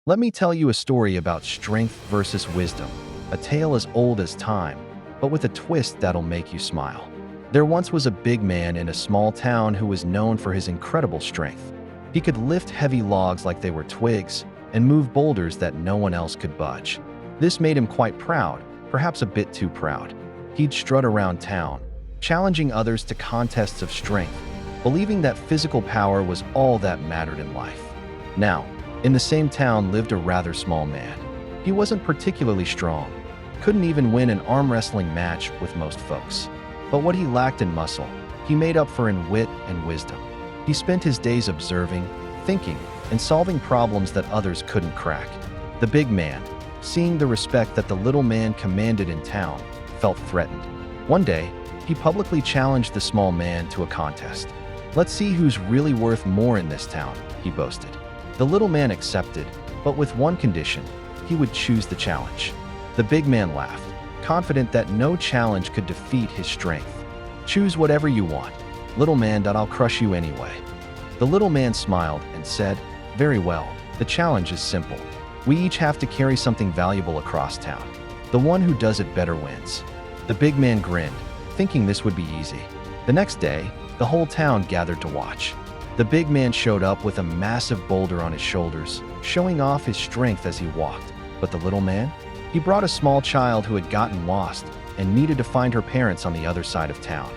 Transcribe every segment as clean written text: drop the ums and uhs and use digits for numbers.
Let me tell you a story about strength versus wisdom, a tale as old as time, but with a twist that'll make you smile. There once was a big man in a small town who was known for his incredible strength. He could lift heavy logs like they were twigs and move boulders that no one else could budge. This made him quite proud, perhaps a bit too proud. He'd strut around town, challenging others to contests of strength, believing that physical power was all that mattered in life. Now, in the same town lived a rather small man. He wasn't particularly strong, couldn't even win an arm wrestling match with most folks. But what he lacked in muscle, he made up for in wit and wisdom. He spent his days observing, thinking, and solving problems that others couldn't crack. The big man, seeing the respect that the little man commanded in town, felt threatened. One day, he publicly challenged the small man to a contest. "Let's see who's really worth more in this town," he boasted. The little man accepted, but with one condition: he would choose the challenge. The big man laughed, confident that no challenge could defeat his strength. "Choose whatever you want, little man, that I'll crush you anyway." The little man smiled and said, "Very well, the challenge is simple. We each have to carry something valuable across town. The one who does it better wins." The big man grinned, thinking this would be easy. The next day, the whole town gathered to watch. The big man showed up with a massive boulder on his shoulders, showing off his strength as he walked. But the little man? He brought a small child who had gotten lost and needed to find her parents on the other side of town.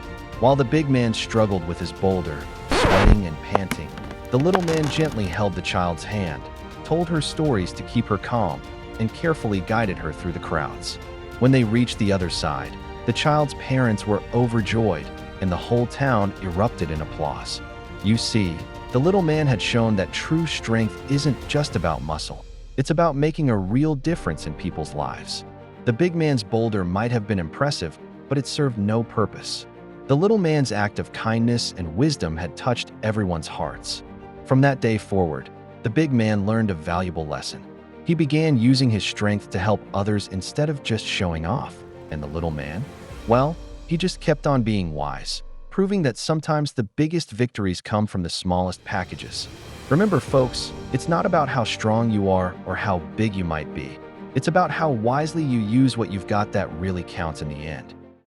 While the big man struggled with his boulder, sweating and panting, the little man gently held the child's hand, told her stories to keep her calm, and carefully guided her through the crowds. When they reached the other side, the child's parents were overjoyed, and the whole town erupted in applause. You see, the little man had shown that true strength isn't just about muscle. It's about making a real difference in people's lives. The big man's boulder might have been impressive, but it served no purpose. The little man's act of kindness and wisdom had touched everyone's hearts. From that day forward, the big man learned a valuable lesson. He began using his strength to help others instead of just showing off. And the little man? Well, he just kept on being wise, proving that sometimes the biggest victories come from the smallest packages. Remember, folks, it's not about how strong you are or how big you might be. It's about how wisely you use what you've got that really counts in the end.